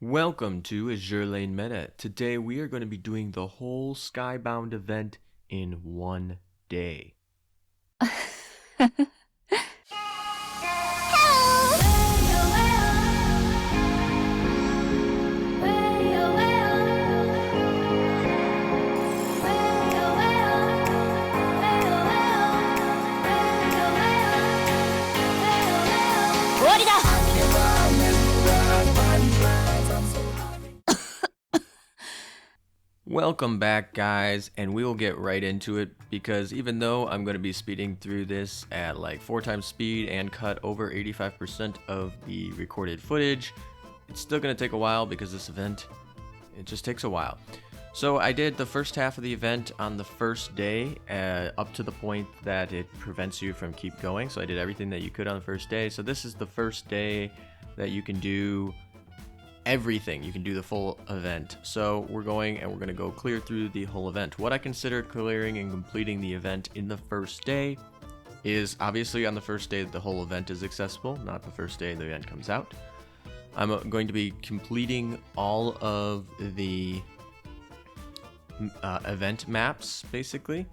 Welcome to Azur Lane Meta. Today we are going to be doing the whole Skybound event in one day. Welcome back, guys, and we will get right into it because even though I'm going to be speeding through this at like 4 times speed and cut over 85% of the recorded footage, it's still going to take a while because this event, it just takes a while. So I did the first half of the event on the first day up to the point that it prevents you from keep going. So I did everything that you could on the first day. So this is the first day that you can do everything. You can do the full event. So we're going to go clear through the whole event. What I consider clearing and completing the event in the first day is obviously on the first day that the whole event is accessible, not the first day the event comes out. I'm going to be completing all of the event maps basically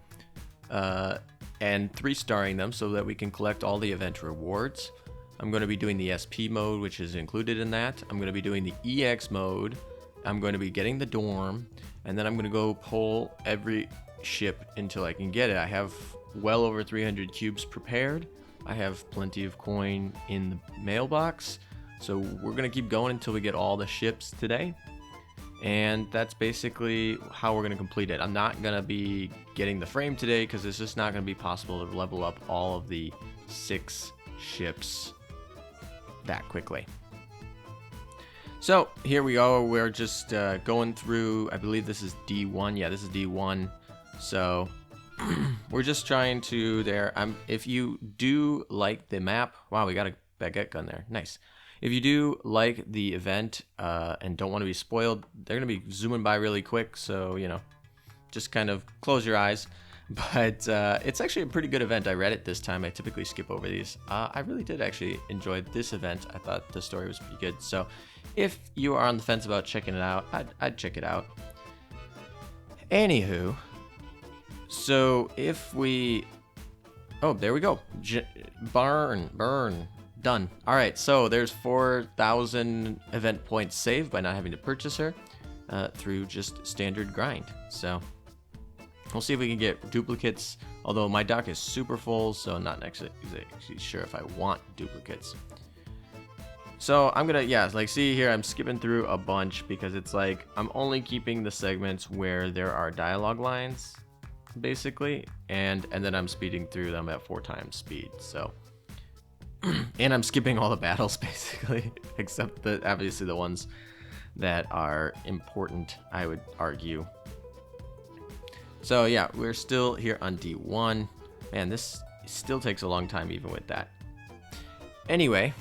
and 3-starring them so that we can collect all the event rewards. I'm going to be doing the SP mode, which is included in that. I'm going to be doing the EX mode. I'm going to be getting the dorm, and then I'm going to go pull every ship until I can get it. I have well over 300 cubes prepared. I have plenty of coin in the mailbox, so we're going to keep going until we get all the ships today. And that's basically how we're going to complete it. I'm not going to be getting the frame today because it's just not going to be possible to level up all of the 6 ships that quickly. So here we go. We're just going through, I believe this is D1. Yeah, this is D1. So we're just trying to if you do like the map, wow, we got a baguette gun there. Nice. If you do like the event and don't want to be spoiled, they're going to be zooming by really quick. So, you know, just kind of close your eyes. But it's actually a pretty good event. I read it this time. I typically skip over these. I really did actually enjoy this event. I thought the story was pretty good. So if you are on the fence about checking it out, I'd check it out. Anywho, so if we... Oh, there we go. Burn. Done. All right, so there's 4,000 event points saved by not having to purchase her through just standard grind. So... we'll see if we can get duplicates, although my dock is super full, so not actually sure if I want duplicates. So I'm gonna, like see here, I'm skipping through a bunch because it's like I'm only keeping the segments where there are dialogue lines, basically, and then I'm speeding through them at 4 times speed. So, and I'm skipping all the battles basically, except obviously the ones that are important, I would argue. So yeah, we're still here on D1. Man, this still takes a long time even with that. Anyway,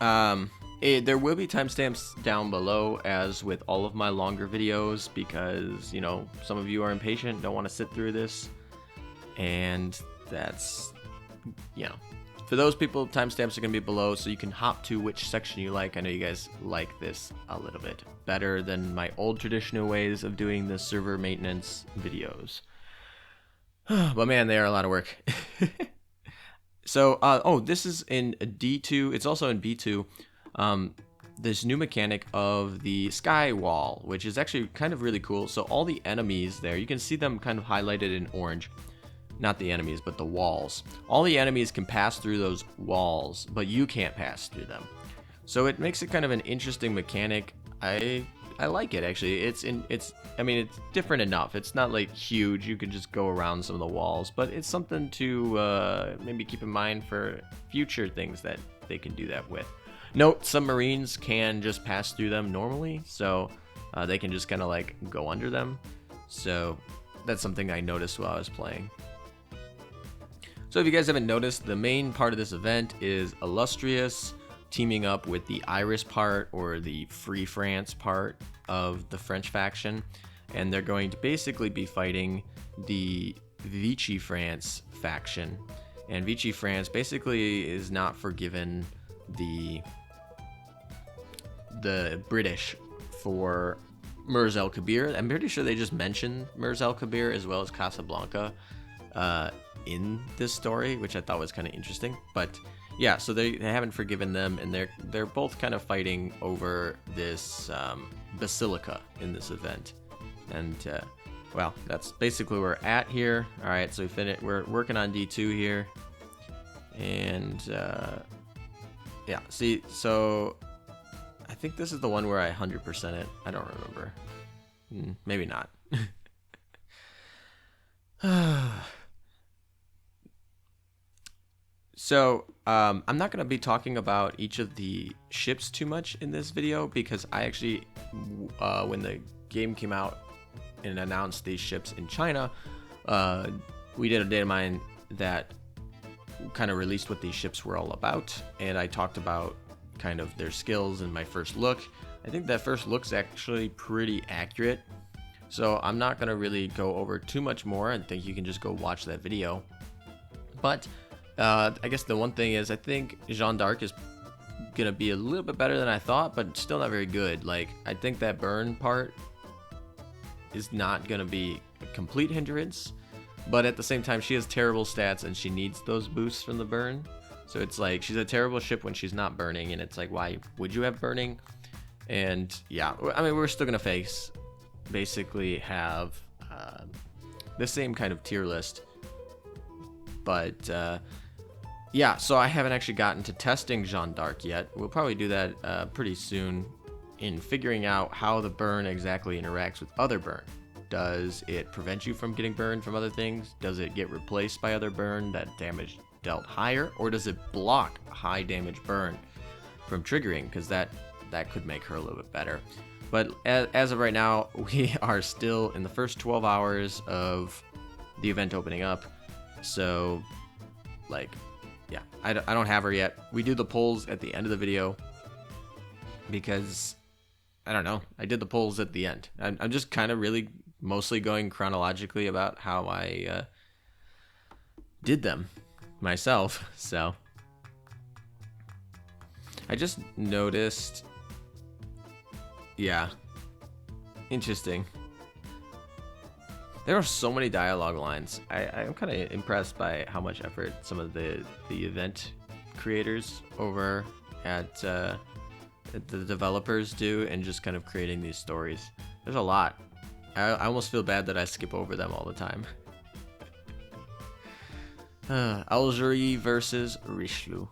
there will be timestamps down below as with all of my longer videos because, you know, some of you are impatient, don't want to sit through this. And that's, you know, for those people, timestamps are going to be below so you can hop to which section you like. I know you guys like this a little bit better than my old traditional ways of doing the server maintenance videos. But man, they are a lot of work. So, oh, this is in D2. It's also in B2. This new mechanic of the sky wall, which is actually kind of really cool. So all the enemies there, you can see them kind of highlighted in orange. Not the enemies, but the walls. All the enemies can pass through those walls, but you can't pass through them. So it makes it kind of an interesting mechanic. I like it actually. It's different enough. It's not like huge. You can just go around some of the walls, but it's something to maybe keep in mind for future things that they can do that with. Note, submarines can just pass through them normally, so they can just kind of like go under them. So that's something I noticed while I was playing. So if you guys haven't noticed, the main part of this event is Illustrious teaming up with the Irish part or the Free France part of the French faction, and they're going to basically be fighting the Vichy France faction. And Vichy France basically is not forgiven the the British for Mers-el-Kebir. I'm pretty sure they just mentioned Mers-el-Kebir as well as Casablanca in this story, which I thought was kind of interesting. But yeah, so they haven't forgiven them, and they're both kind of fighting over this basilica in this event. And well, that's basically where we're at here. All right, so we're working on D2 here, and yeah, see, so I think this is the one where I 100% it. I don't remember. Maybe not. So I'm not going to be talking about each of the ships too much in this video, because I actually, when the game came out and announced these ships in China, we did a data mine that kind of released what these ships were all about, and I talked about kind of their skills in my first look. I think that first look's actually pretty accurate, so I'm not going to really go over too much more. I think you can just go watch that video. But I guess the one thing is, I think Jeanne d'Arc is going to be a little bit better than I thought, but still not very good. Like, I think that burn part is not going to be a complete hindrance, but at the same time, she has terrible stats and she needs those boosts from the burn. So it's like, she's a terrible ship when she's not burning, and it's like, why would you have burning? And yeah, I mean, we're still going to basically have the same kind of tier list. But yeah, so I haven't actually gotten to testing Jeanne d'Arc yet. We'll probably do that pretty soon, in figuring out how the burn exactly interacts with other burn. Does it prevent you from getting burned from other things? Does it get replaced by other burn that damage dealt higher? Or does it block high damage burn from triggering? Because that could make her a little bit better. But as of right now, we are still in the first 12 hours of the event opening up. So, like, yeah, I don't have her yet. We do the polls at the end of the video because, I don't know, I did the polls at the end. I'm just kind of really mostly going chronologically about how I did them myself. So I just noticed, yeah, interesting. There are so many dialogue lines. I'm kind of impressed by how much effort some of the event creators over at the developers do, and just kind of creating these stories. There's a lot. I almost feel bad that I skip over them all the time. Azur versus Richelieu.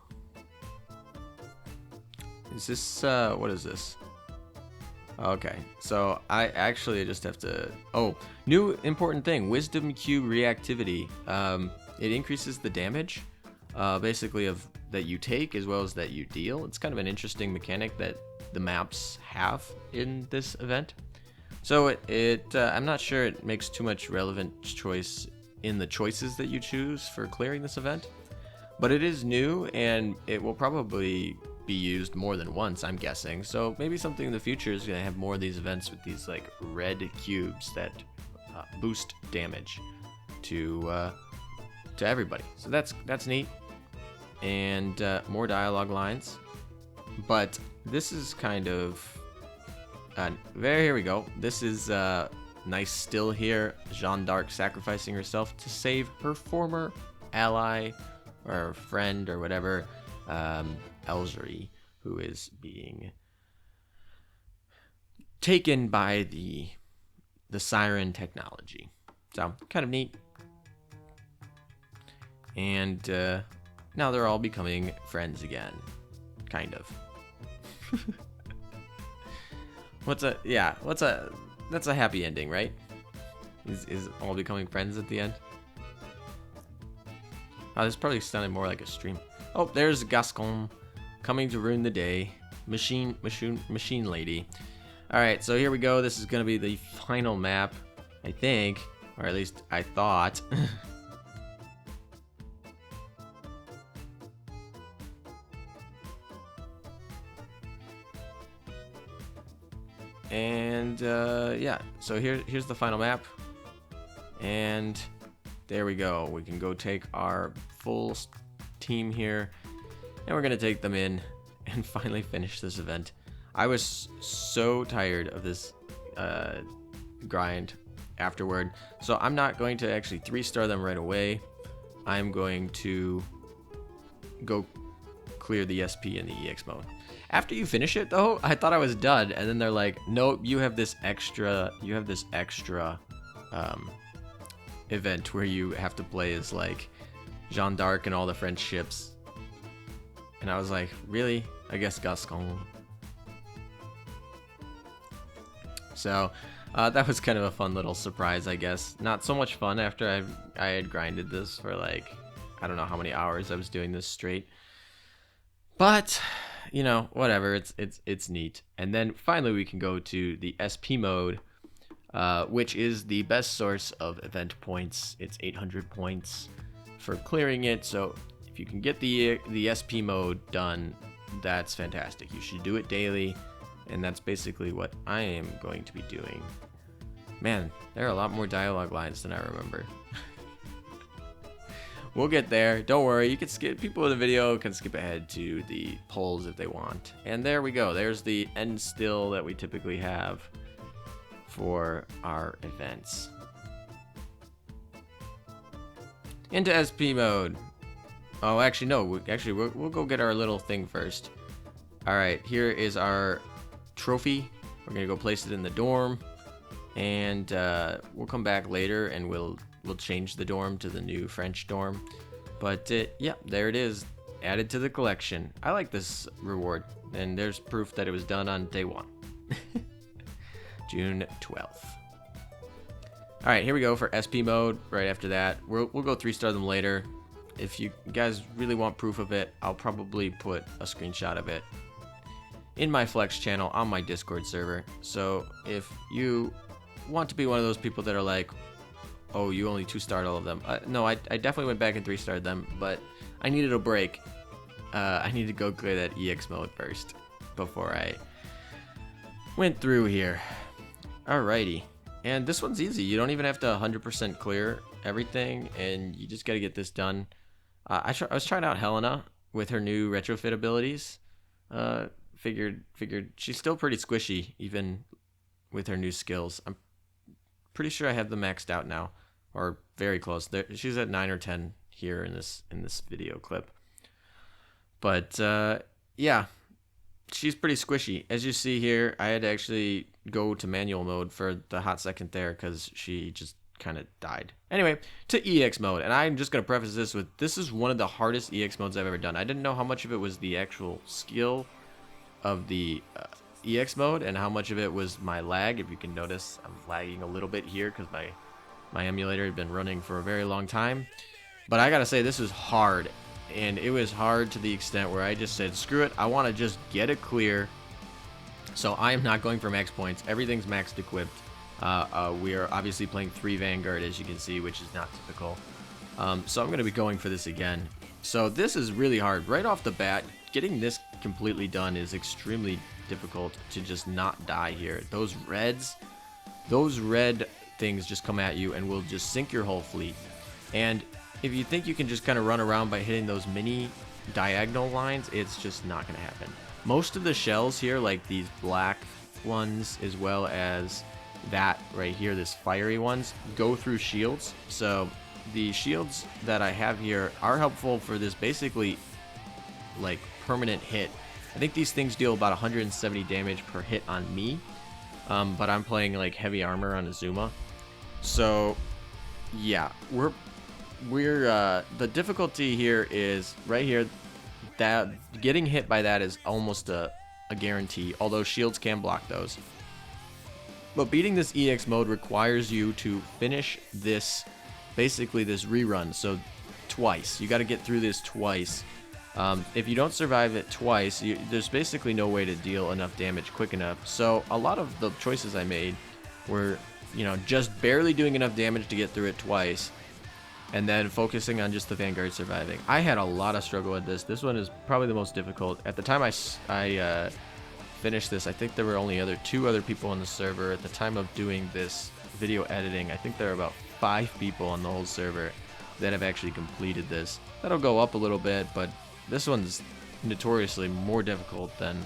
Is this, what is this? Okay, so I actually just have to... Oh, new important thing, Wisdom Q reactivity. It increases the damage, basically, that you take as well as that you deal. It's kind of an interesting mechanic that the maps have in this event. So I'm not sure it makes too much relevant choice in the choices that you choose for clearing this event, but it is new, and it will probably be used more than once, I'm guessing. So maybe something in the future is going to have more of these events with these like red cubes that boost damage to everybody. So that's neat, and more dialogue lines. But this is kind of here we go. This is nice still here. Jeanne d'Arc sacrificing herself to save her former ally or friend or whatever, Azur, who is being taken by the siren technology. So kind of neat. And now they're all becoming friends again, kind of. That's a happy ending, right? Is all becoming friends at the end? Oh, this probably sounded more like a stream. Oh, there's Gascon coming to ruin the day. Machine lady. All right, so here we go. This is gonna be the final map, I think, or at least I thought. And yeah, so here's the final map, and there we go. We can go take our full team here, and we're gonna take them in and finally finish this event. I was so tired of this grind afterward, so I'm not going to actually 3-star them right away. I'm going to go clear the SP in the EX mode. After you finish it though, I thought I was done, and then they're like, nope, you have this extra event where you have to play as like Jeanne d'Arc and all the French ships. And I was like, really? I guess Gascon. So that was kind of a fun little surprise, I guess. Not so much fun after I had grinded this for like, I don't know how many hours I was doing this straight. But, you know, whatever, it's neat. And then finally we can go to the SP mode, which is the best source of event points. It's 800 points for clearing it, so if you can get the SP mode done, that's fantastic. You should do it daily, and that's basically what I am going to be doing. Man, there are a lot more dialogue lines than I remember. We'll get there. Don't worry. You can skip. People in the video can skip ahead to the polls if they want. And there we go. There's the end still that we typically have for our events. Into SP mode. Oh, actually, no. We'll go get our little thing first. All right. Here is our trophy. We're gonna go place it in the dorm, and we'll come back later and we'll change the dorm to the new French dorm. But yeah, there it is, added to the collection. I like this reward, and there's proof that it was done on day 1. June 12th. All right, here we go for SP mode. Right after that, we'll go 3-star them later. If you guys really want proof of it, I'll probably put a screenshot of it in my Flex channel on my Discord server. So if you want to be one of those people that are like, oh, you only 2-starred all of them. No, I definitely went back and 3-starred them, but I needed a break. I need to go clear that EX mode first before I went through here. Alrighty. And this one's easy. You don't even have to 100% clear everything, and you just got to get this done. I was trying out Helena with her new retrofit abilities. Figured she's still pretty squishy, even with her new skills. I'm pretty sure I have them maxed out now, or very close. She's at 9 or 10 here in this video clip. But yeah, she's pretty squishy. As you see here, I had to actually go to manual mode for the hot second there because she just kind of died. Anyway, to EX mode, and I'm just going to preface this with, this is one of the hardest EX modes I've ever done. I didn't know how much of it was the actual skill of the EX mode and how much of it was my lag. If you can notice, I'm lagging a little bit here because my emulator had been running for a very long time. But I gotta say, this is hard, and it was hard to the extent where I just said, screw it, I want to just get it clear. So I am not going for max points. Everything's maxed equipped. We are obviously playing 3 Vanguard, as you can see, which is not typical. So I'm going to be going for this again. So this is really hard. Right off the bat, getting this completely done is extremely difficult to just not die here. Those red things just come at you and will just sink your whole fleet. And if you think you can just kind of run around by hitting those mini diagonal lines, it's just not going to happen. Most of the shells here, like these black ones as well as that right here, this fiery ones, go through shields. So the shields that I have here are helpful for this basically like permanent hit. I think these things deal about 170 damage per hit on me, but I'm playing like heavy armor on Azuma. So yeah, we're the difficulty here is right here. That getting hit by that is almost a guarantee, although shields can block those. But beating this EX mode requires you to finish this, basically this rerun, so twice. You got to get through this twice. If you don't survive it twice, there's basically no way to deal enough damage quick enough. So a lot of the choices I made were, you know, just barely doing enough damage to get through it twice, and then focusing on just the Vanguard surviving. I had a lot of struggle with this. This one is probably the most difficult. At the time I finished this, I think there were only 2 other people on the server. At the time of doing this video editing, I think there are about 5 people on the whole server that have actually completed this. That'll go up a little bit, but this one's notoriously more difficult than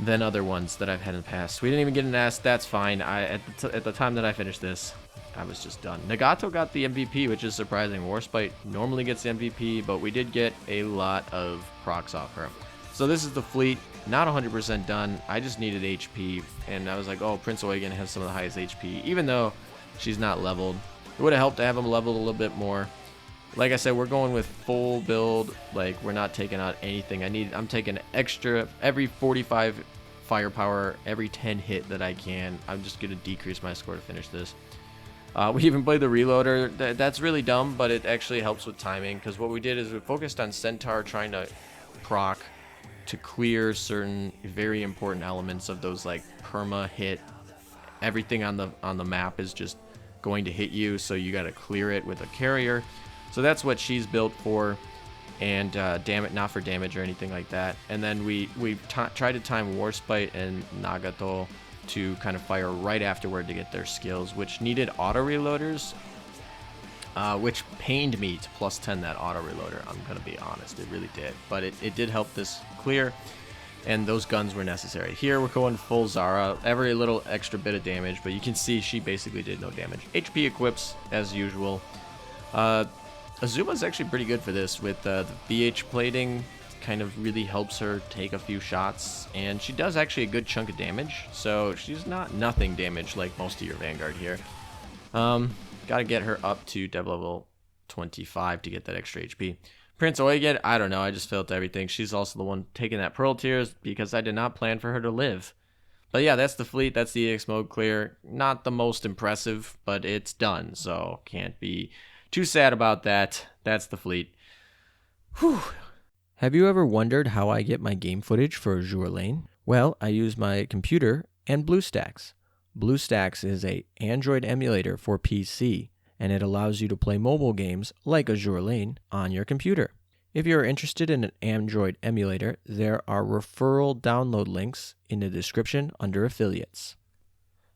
than other ones that I've had in the past. We didn't even get an S. That's fine. At the time that I finished this, I was just done. Nagato got the MVP, which is surprising. Warspite normally gets the MVP, but we did get a lot of procs off her. So this is the fleet. Not 100% done. I just needed HP, and I was like, oh, Prince Eugen has some of the highest HP, even though she's not leveled. It would have helped to have him leveled a little bit more. Like I said, we're going with full build. Like, we're not taking out anything. I'm taking extra every 45 firepower, every 10 hit that I can. I'm just going to decrease my score to finish this. We even played the reloader. That's really dumb, but it actually helps with timing, because what we did is we focused on Centaur trying to proc to clear certain very important elements of those, like perma hit. Everything on the map is just going to hit you, so you got to clear it with a carrier. So that's what she's built for, and not for damage or anything like that. And then we tried to time Warspite and Nagato to kind of fire right afterward to get their skills, which needed auto reloaders, which pained me to +10 that auto reloader. I'm gonna be honest, it really did, but it did help this clear, and those guns were necessary. Here we're going full Zara, every little extra bit of damage, but you can see she basically did no damage. HP equips as usual. Azuma's actually pretty good for this with the BH plating. Kind of really helps her take a few shots, and she does actually a good chunk of damage, so she's not nothing damage like most of your Vanguard here. Gotta get her up to dev level 25 to get that extra HP. Prince Eugen, I don't know, I just felt everything. She's also the one taking that Pearl Tears because I did not plan for her to live. But yeah, that's the fleet, that's the EX mode clear. Not the most impressive, but it's done, so can't be too sad about that. That's the fleet. Whew. Have you ever wondered how I get my game footage for Azur Lane? Well, I use my computer and BlueStacks. BlueStacks is an Android emulator for PC, and it allows you to play mobile games like Azur Lane on your computer. If you're interested in an Android emulator, there are referral download links in the description under affiliates.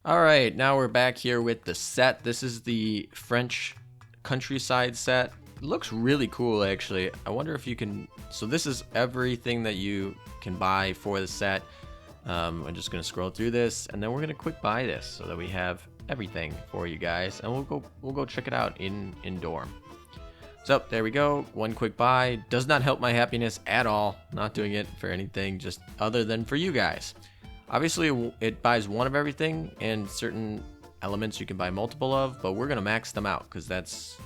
Alright, now we're back here with the set. This is the French countryside set. It looks really cool, actually. I wonder if you can... So this is everything that you can buy for the set. I'm just going to scroll through this, and then we're going to quick buy this so that we have everything for you guys, and we'll go check it out in Dorm. So there we go. One quick buy. Does not help my happiness at all. Not doing it for anything just other than for you guys. Obviously, it buys one of everything, and certain elements you can buy multiple of, but we're going to max them out because that's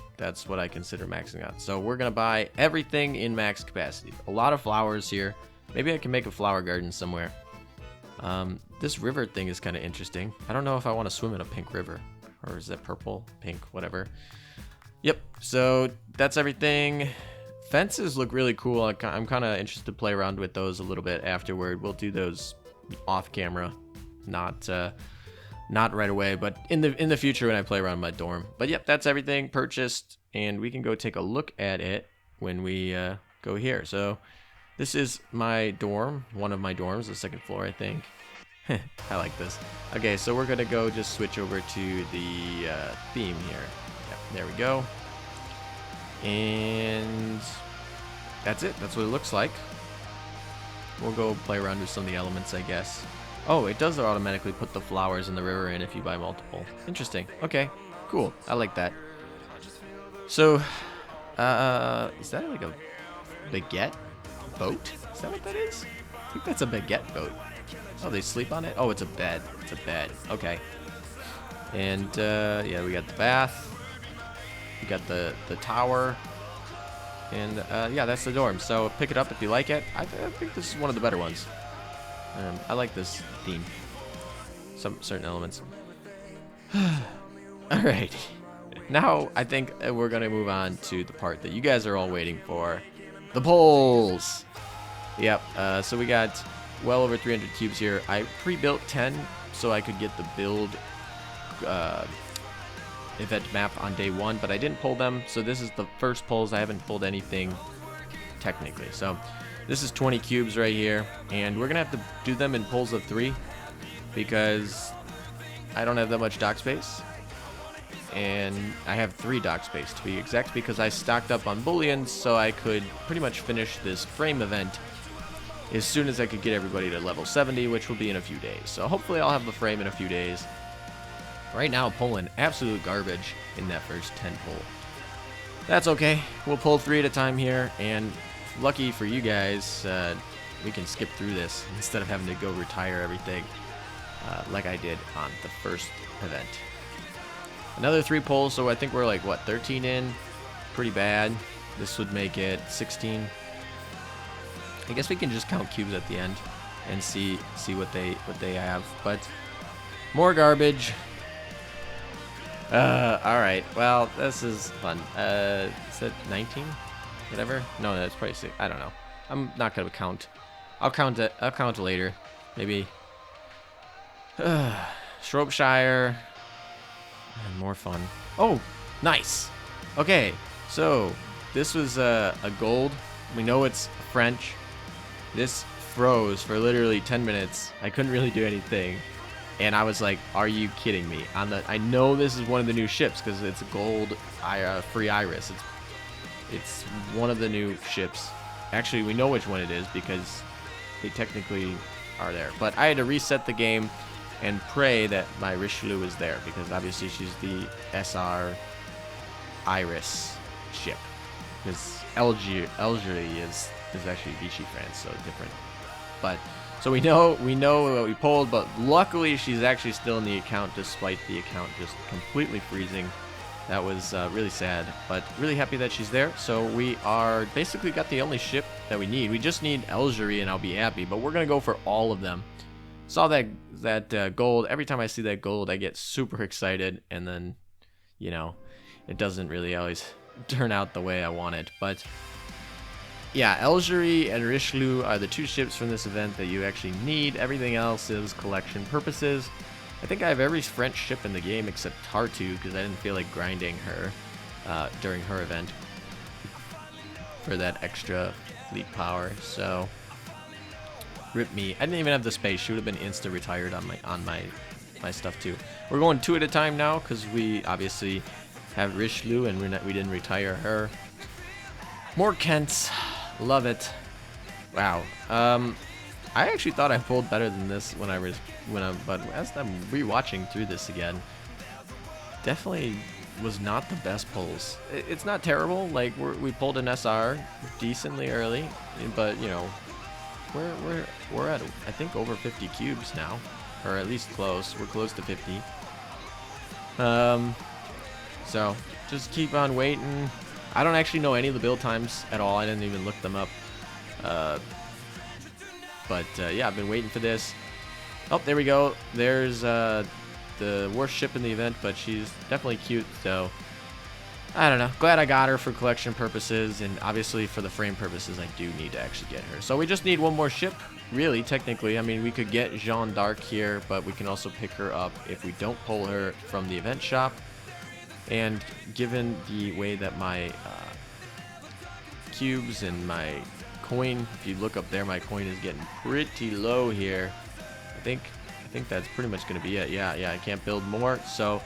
what I consider maxing out. So we're going to buy everything in max capacity. A lot of flowers here. Maybe I can make a flower garden somewhere. This river thing is kind of interesting. I don't know if I want to swim in a pink river. Or is that purple, pink, whatever. Yep, so that's everything. Fences look really cool. I'm kind of interested to play around with those a little bit afterward. We'll do those off camera. Not right away, but in the future when I play around my dorm. But yep, that's everything purchased, and we can go take a look at it when we go here. So this is my dorm, one of my dorms, the second floor, I think. I like this. Okay, so we're gonna go just switch over to the theme here. Yep, there we go. And that's it. That's what it looks like. We'll go play around with some of the elements, I guess. Oh, it does automatically put the flowers in the river in if you buy multiple. Interesting. Okay, cool. I like that. So, is that like a baguette boat? Is that what that is? I think that's a baguette boat. Oh, they sleep on it? Oh, it's a bed. It's a bed. Okay. And, yeah, we got the bath. We got the tower. And, yeah, that's the dorm. So pick it up if you like it. I think this is one of the better ones. I like this theme. Some certain elements. Alright. Now, I think we're going to move on to the part that you guys are all waiting for. The polls! Yep, so we got well over 300 cubes here. I pre-built 10 so I could get the build event map on day 1, but I didn't pull them, so this is the first polls. I haven't pulled anything technically. So this is 20 cubes right here, and we're gonna have to do them in pulls of 3 because I don't have that much dock space, and I have 3 dock space to be exact because I stocked up on bullions so I could pretty much finish this frame event as soon as I could get everybody to level 70, which will be in a few days. So hopefully I'll have the frame in a few days. Right now, pulling absolute garbage in that first 10 pull. That's okay. We'll pull 3 at a time here, and lucky for you guys, we can skip through this instead of having to go retire everything like I did on the first event. Another 3 pulls, so I think we're like, what, 13 in? Pretty bad. This would make it 16. I guess we can just count cubes at the end and see what they have. But more garbage. All right. Well, this is fun. Is that 19? Whatever. No, that's probably 6. I don't know. I'm not gonna count. I'll count it. I'll count later. Maybe. Shropshire. And more fun. Oh, nice. Okay, so this was a gold. We know it's French. This froze for literally 10 minutes. I couldn't really do anything. And I was like, are you kidding me? I know this is one of the new ships because it's a gold free iris. It's one of the new ships. Actually, we know which one it is because they technically are there. But I had to reset the game and pray that my Richelieu is there because obviously she's the SR iris ship. Because Algeria is actually Vichy France, so different. But so we know what we pulled, but luckily she's actually still in the account despite the account just completely freezing. That was really sad, but really happy that she's there. So we are basically got the only ship that we need. We just need Algeria and I'll be happy, but we're gonna go for all of them. Saw that gold. Every time I see that gold, I get super excited, and then, you know, it doesn't really always turn out the way I wanted. But yeah, Algeria and Richelieu are the 2 ships from this event that you actually need. Everything else is collection purposes. I think I have every French ship in the game except Tartu because I didn't feel like grinding her during her event for that extra fleet power. So rip me. I didn't even have the space. She would have been insta retired on my stuff too. We're going 2 at a time now because we obviously have Richelieu and we didn't retire her. More Kents. Love it. Wow. I actually thought I pulled better than this but as I'm rewatching through this again, definitely was not the best pulls. It's not terrible. Like we pulled an SR decently early, but you know, we're at I think over 50 cubes now, or at least close. We're close to 50. So just keep on waiting. I don't actually know any of the build times at all. I didn't even look them up. But yeah, I've been waiting for this. Oh, there we go. There's the worst ship in the event, but she's definitely cute. So I don't know. Glad I got her for collection purposes, and obviously for the frame purposes, I do need to actually get her. So we just need one more ship, really, technically. I mean, we could get Jeanne d'Arc here, but we can also pick her up if we don't pull her from the event shop. And given the way that my cubes and my coin, if you look up there, my coin is getting pretty low here. I think that's pretty much going to be it. Yeah, I can't build more. So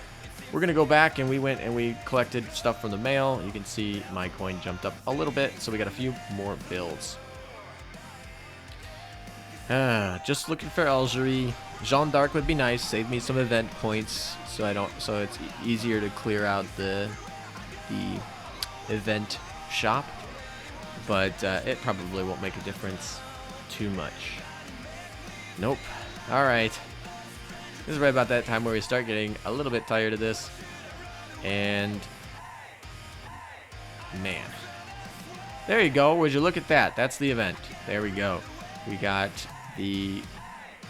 we're going to go back, and we went and we collected stuff from the mail. You can see my coin jumped up a little bit, so we got a few more builds. Just looking for Algeria. Jeanne d'Arc would be nice. Save me some event points, so it's easier to clear out the event shop. But it probably won't make a difference too much. Nope. All right. This is right about that time where we start getting a little bit tired of this. And man, there you go. Would you look at that? That's the event. There we go. We got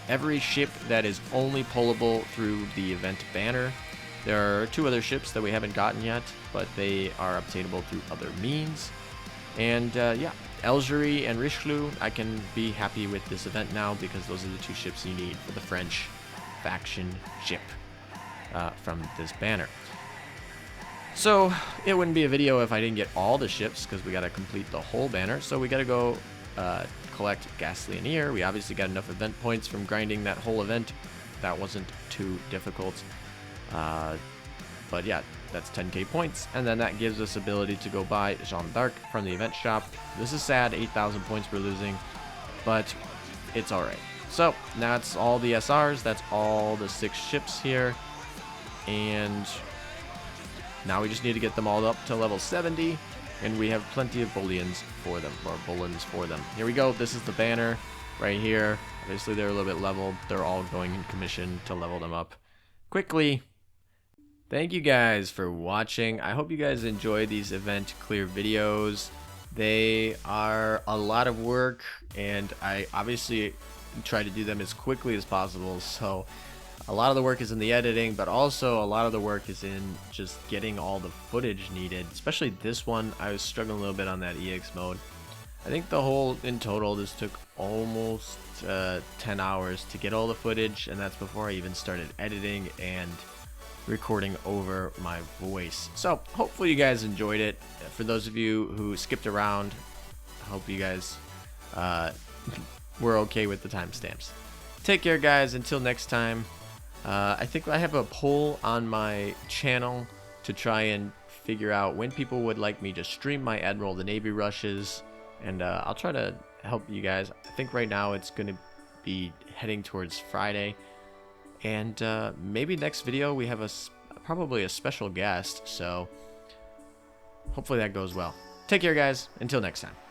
every ship that is only pullable through the event banner. There are 2 other ships that we haven't gotten yet, but they are obtainable through other means. And yeah, Algeria and Richelieu, I can be happy with this event now because those are the 2 ships you need for the French faction ship from this banner. So it wouldn't be a video if I didn't get all the ships because we got to complete the whole banner. So we got to go collect Gaslianeer. We obviously got enough event points from grinding that whole event. That wasn't too difficult. But yeah, that's 10k points, and then that gives us ability to go buy Jeanne d'Arc from the event shop. This is sad, 8,000 points we're losing. but it's alright. So, that's all the SRs, that's all the 6 ships here, and now we just need to get them all up to level 70, and we have plenty of bullions for them, or bullens for them. Here we go, this is the banner right here. Obviously they're a little bit leveled, they're all going in commission to level them up quickly. Thank you guys for watching. I hope you guys enjoy these event clear videos. They are a lot of work, and I obviously try to do them as quickly as possible, so a lot of the work is in the editing, but also a lot of the work is in just getting all the footage needed. Especially this one, I was struggling a little bit on that EX mode. I think in total this took almost 10 hours to get all the footage, and that's before I even started editing and recording over my voice. So hopefully you guys enjoyed it. For those of you who skipped around, I hope you guys were okay with the timestamps. Take care, guys. Until next time. I think I have a poll on my channel to try and figure out when people would like me to stream my Admiral of the Navy rushes, and I'll try to help you guys. I think right now it's going to be heading towards Friday, and maybe next video we have probably a special guest, so hopefully that goes well. Take care, guys. Until next time.